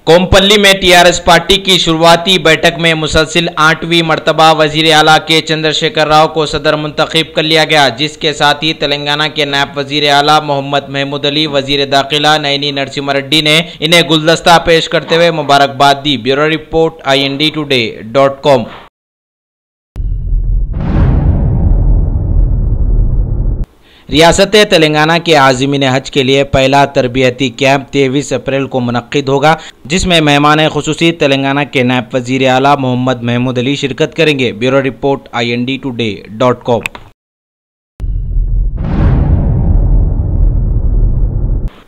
कोमपल्ली में TRS party की शुरुआती बैठक में मुसलसिल 8वीं मर्तबा वजीर आला के चंद्रशेखर राव को सदर मुंतखब कर लिया गया, जिसके साथ ही तेलंगाना के नायब वजीर आला मोहम्मद महमूद अली, वजीर दाखिला नयनी नरसिम्हा रेड्डी ने इन्हें गुलदस्ता पेश करते हुए मुबारकबाद दी। Bureau report INDtoday.com। रियासत तेलंगाना के आज़मीन हज के लिए पहला तरबियती कैंप 23 अप्रैल को मुनक्किद होगा, जिसमें मेहमान खुसूसी तेलंगाना के नायब वज़ीर आला मोहम्मद महमूद अली शिरकत करेंगे। Bureau report INDtoday.com।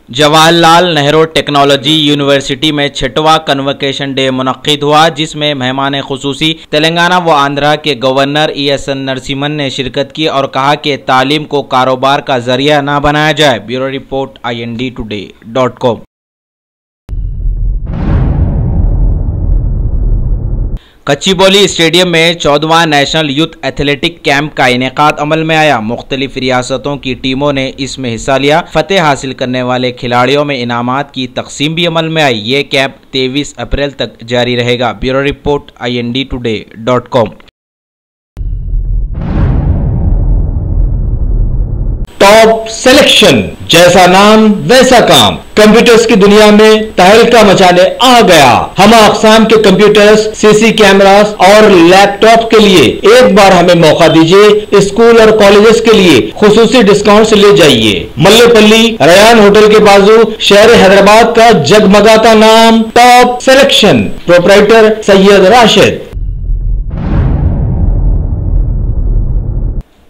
Jawaharlal Nehru technology university में 6वां कन्वोकेशन डे मुनक्किद हुआ, जिसमें मेहमान खुसूसी तेलंगाना व आंध्रा के गवर्नर ESN नरसिम्हन ने शिरकत की और कहा कि तालीम को कारोबार का जरिया न बनाया जाए। Bureau report INDtoday.com। कच्चीबौली स्टेडियम में 14वां नेशनल यूथ एथलेटिक कैंप का इनेकाद अमल में आया। मुख्तलिफ रियासतों की टीमों ने इसमें हिस्सा लिया। फतेह हासिल करने वाले खिलाड़ियों में इनामात की तकसीम भी अमल में आई। ये कैंप 23 अप्रैल तक जारी रहेगा। Bureau report INDtoday.com। Top selection, जैसा नाम वैसा काम, कंप्यूटर्स की दुनिया में तहलका मचाने आ गया। हम अक़साम के कंप्यूटर्स, CC कैमरास और लैपटॉप के लिए एक बार हमें मौका दीजिए। स्कूल और कॉलेजेस के लिए खुसूसी डिस्काउंट ले जाइए। मल्लेपल्ली रयान होटल के बाजू शहर हैदराबाद का जगमगाता नाम top selection, proprietor Syed Rashid.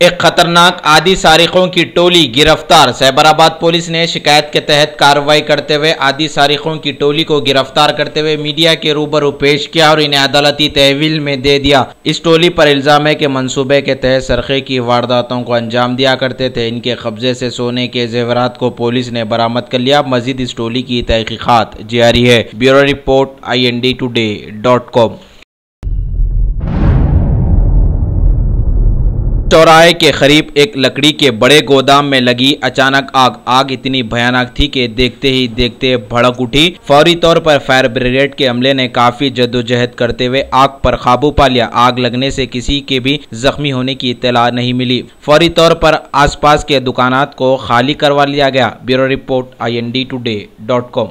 एक खतरनाक आदि सारिकों की टोली गिरफ्तार। सैबराबाद पुलिस ने शिकायत के तहत कार्रवाई करते हुए आदि सारिकों की टोली को गिरफ्तार करते हुए मीडिया के रूबरू पेश किया और इन्हें अदालती तहवील में दे दिया। इस टोली पर इल्जाम है कि मंसूबे के तहत सरखे की वारदातों को अंजाम दिया करते थे। इनके कब्जे से सोने के जेवरात को पुलिस ने बरामद कर लिया। मजीद इस टोली की तहकीकात जारी है। Bureau report INDtoday.com। चौराहे के करीब एक लकड़ी के बड़े गोदाम में लगी अचानक आग इतनी भयानक थी कि देखते ही देखते भड़क उठी। फौरी तौर पर फायर ब्रिगेड के अमले ने काफी जद्दोजहद करते हुए आग पर काबू पा लिया। आग लगने से किसी के भी जख्मी होने की इत्तला नहीं मिली। फौरी तौर पर आसपास के दुकानात को खाली करवा लिया गया। Bureau report INDtoday.com।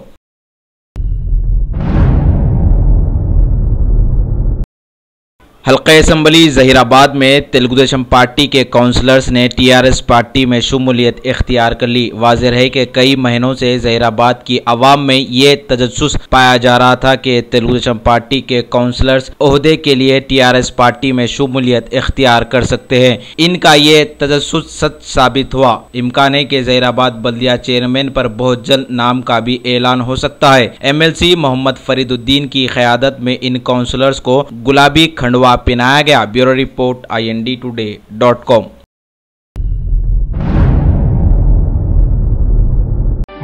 हल्का असम्बली जहीराबाद में तेलुगुदेशम पार्टी के काउंसलर्स ने टीआरएस पार्टी में शुमूलियत इख्तियार कर ली। वाज़ेह है कि कई महीनों से जहीराबाद की आवाम में ये तजस्सुस पाया जा रहा था कि तेलुगुदेशम पार्टी के काउंसलर्स ओहदे के लिए टीआरएस पार्टी में शुमूलियत इख्तियार कर सकते हैं। इनका ये तजस्सुस सच साबित हुआ। इम्कान है कि जहीराबाद बल्दिया चेयरमैन पर बहुत जल्द नाम का भी ऐलान हो सकता है। MLC मोहम्मद फरीदुद्दीन की क़यादत में इन काउंसलर्स को गुलाबी खंडवा पहनाया गया। Bureau report INDtoday.com।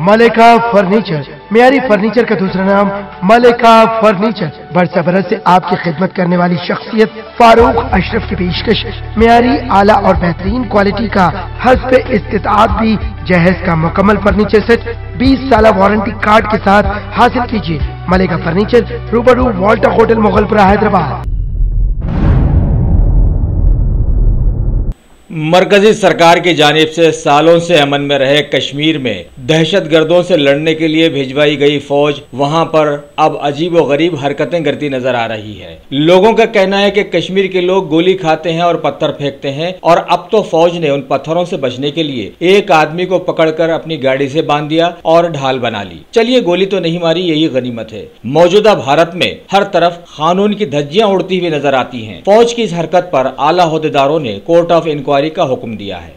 मलिका फर्नीचर, मियारी फर्नीचर का दूसरा नाम मलिका फर्नीचर। बरसा बरस से आपकी खिदमत करने वाली शख्सियत फारूक अशरफ की पेशकश मियारी, आला और बेहतरीन क्वालिटी का हस्ब इस्तिताअत भी जहेज का मुकम्मल फर्नीचर सेट 20 साल वारंटी कार्ड के साथ हासिल कीजिए। मलिका फर्नीचर, रूबरू वॉल्टर होटल मुगलपुरा, हैदराबाद। मरकजी सरकार की जानिब से सालों से अमन में रहे कश्मीर में दहशतगर्दों से लड़ने के लिए भिजवाई गई फौज वहां पर अब अजीब व गरीब हरकतें करती नजर आ रही है। लोगों का कहना है कि कश्मीर के लोग गोली खाते हैं और पत्थर फेंकते हैं, और अब तो फौज ने उन पत्थरों से बचने के लिए एक आदमी को पकड़कर अपनी गाड़ी से बांध दिया और ढाल बना ली। चलिए, गोली तो नहीं मारी, यही गनीमत है। मौजूदा भारत में हर तरफ कानून की धज्जियां उड़ती हुई नजर आती हैं। फौज की इस हरकत पर आला ओहदेदारों ने कोर्ट ऑफ इंक्वायरी का हुक्म दिया है।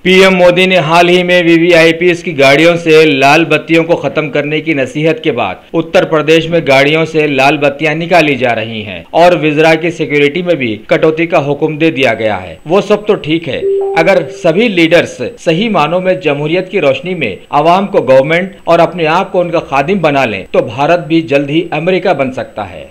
पीएम मोदी ने हाल ही में VVIPs की गाड़ियों से लाल बत्तियों को खत्म करने की नसीहत के बाद उत्तर प्रदेश में गाड़ियों से लाल बत्तियां निकाली जा रही हैं और विजरा की सिक्योरिटी में भी कटौती का हुक्म दे दिया गया है। वो सब तो ठीक है, अगर सभी लीडर्स सही मानों में जमहूरियत की रोशनी में आवाम को गवर्नमेंट और अपने आप को उनका खादिम बना लें तो भारत भी जल्द ही अमेरिका बन सकता है।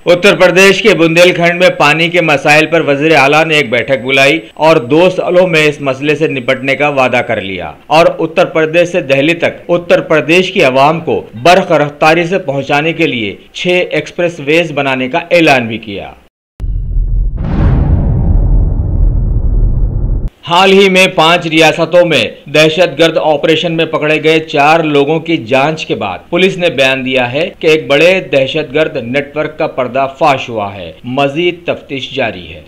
उत्तर प्रदेश के बुंदेलखंड में पानी के मसाइल पर वजीर आला ने एक बैठक बुलाई और 2 सालों में इस मसले से निपटने का वादा कर लिया और उत्तर प्रदेश से दिल्ली तक उत्तर प्रदेश की आवाम को बर्ख रफ्तारी से पहुंचाने के लिए 6 एक्सप्रेसवेज बनाने का ऐलान भी किया। हाल ही में 5 रियासतों में दहशतगर्द ऑपरेशन में पकड़े गए 4 लोगों की जांच के बाद पुलिस ने बयान दिया है कि एक बड़े दहशतगर्द नेटवर्क का पर्दाफाश हुआ है। मजीद तफ्तीश जारी है।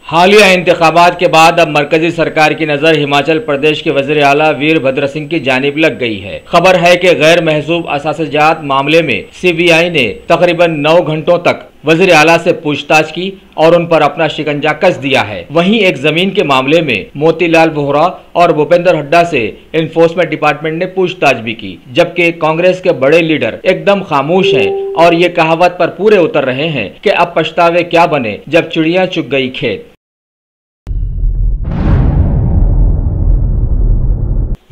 हालिया इंतखाबात के बाद अब मरकजी सरकार की नजर हिमाचल प्रदेश के वजीर आला वीरभद्र सिंह की जानिब लग गई है। खबर है कि गैर महसूब असासजात मामले में सीबीआई ने तकरीबन 9 घंटों तक वजीर आला से पूछताछ की और उन पर अपना शिकंजा कस दिया है। वहीं एक जमीन के मामले में मोतीलाल वोहरा और भूपेंद्र हुड्डा से एनफोर्समेंट डिपार्टमेंट ने पूछताछ भी की, जबकि कांग्रेस के बड़े लीडर एकदम खामोश हैं और ये कहावत पर पूरे उतर रहे हैं कि अब पछतावे क्या बने जब चिड़िया चुग गई खेत।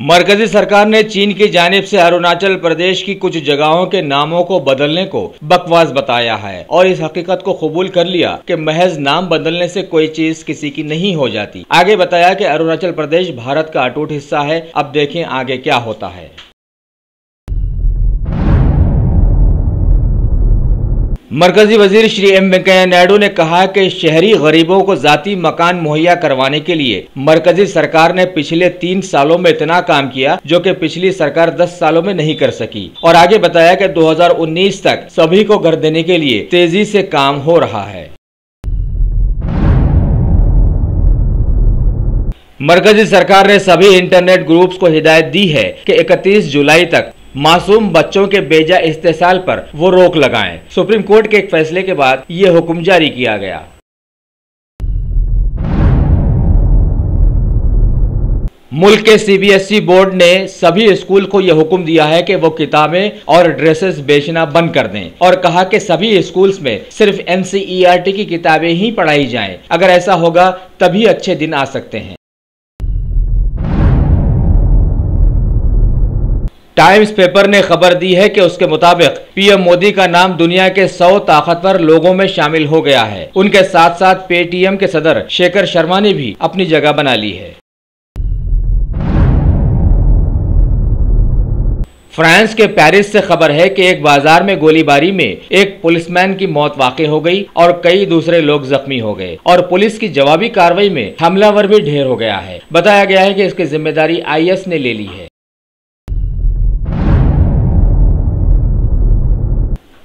मरकजी सरकार ने चीन की जानिब से अरुणाचल प्रदेश की कुछ जगहों के नामों को बदलने को बकवास बताया है और इस हकीकत को कबूल कर लिया कि महज नाम बदलने से कोई चीज किसी की नहीं हो जाती। आगे बताया कि अरुणाचल प्रदेश भारत का अटूट हिस्सा है। अब देखें आगे क्या होता है। मरकजी वजीर श्री एम वेंकैया नायडू ने कहा कि शहरी गरीबों को जाती मकान मुहैया करवाने के लिए मरकजी सरकार ने पिछले 3 सालों में इतना काम किया जो कि पिछली सरकार 10 सालों में नहीं कर सकी। और आगे बताया कि 2019 तक सभी को घर देने के लिए तेजी से काम हो रहा है। मरकजी सरकार ने सभी इंटरनेट ग्रुप्स को हिदायत दी है कि 31 जुलाई तक मासूम बच्चों के बेजा इस्तेसाल पर वो रोक लगाएं। सुप्रीम कोर्ट के एक फैसले के बाद ये हुक्म जारी किया गया। मुल्क के सीबीएसई बोर्ड ने सभी स्कूल को यह हुक्म दिया है कि वो किताबें और ड्रेसेस बेचना बंद कर दें और कहा कि सभी स्कूल्स में सिर्फ एनसीईआरटी की किताबें ही पढ़ाई जाएं। अगर ऐसा होगा तभी अच्छे दिन आ सकते हैं। टाइम्स पेपर ने खबर दी है कि उसके मुताबिक पीएम मोदी का नाम दुनिया के 100 ताकतवर लोगों में शामिल हो गया है। उनके साथ साथ पेटीएम के सदर शेखर शर्मा ने भी अपनी जगह बना ली है। फ्रांस के पेरिस से खबर है कि एक बाजार में गोलीबारी में एक पुलिसमैन की मौत वाक़ई हो गई और कई दूसरे लोग जख्मी हो गए और पुलिस की जवाबी कार्रवाई में हमलावर भी ढेर हो गया है। बताया गया है कि इसकी जिम्मेदारी आईएस ने ले ली है।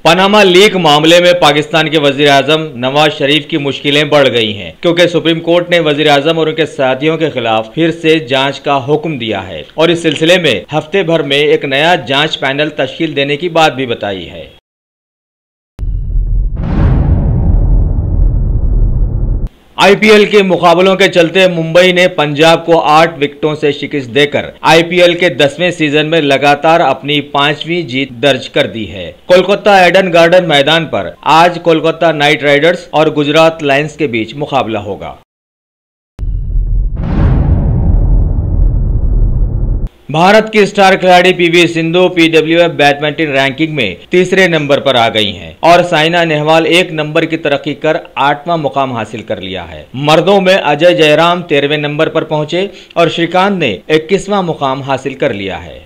पनामा लीक मामले में पाकिस्तान के वजीर आजम नवाज शरीफ की मुश्किलें बढ़ गई हैं क्योंकि सुप्रीम कोर्ट ने वजीर आजम और उनके साथियों के खिलाफ फिर से जांच का हुक्म दिया है और इस सिलसिले में हफ्ते भर में एक नया जांच पैनल तश्कील देने की बात भी बताई है। आईपीएल के मुकाबलों के चलते मुंबई ने पंजाब को 8 विकेटों से शिकस्त देकर आईपीएल के 10वें सीजन में लगातार अपनी 5वीं जीत दर्ज कर दी है। कोलकाता एडन गार्डन मैदान पर आज कोलकाता नाइट राइडर्स और गुजरात लायंस के बीच मुकाबला होगा। भारत की स्टार खिलाड़ी पीवी सिंधु पीडब्ल्यूएफ बैडमिंटन रैंकिंग में 3रे नंबर पर आ गई हैं और साइना नेहवाल 1 नंबर की तरक्की कर 8वां मुकाम हासिल कर लिया है। मर्दों में अजय जयराम 13वें नंबर पर पहुंचे और श्रीकांत ने 21वां मुकाम हासिल कर लिया है।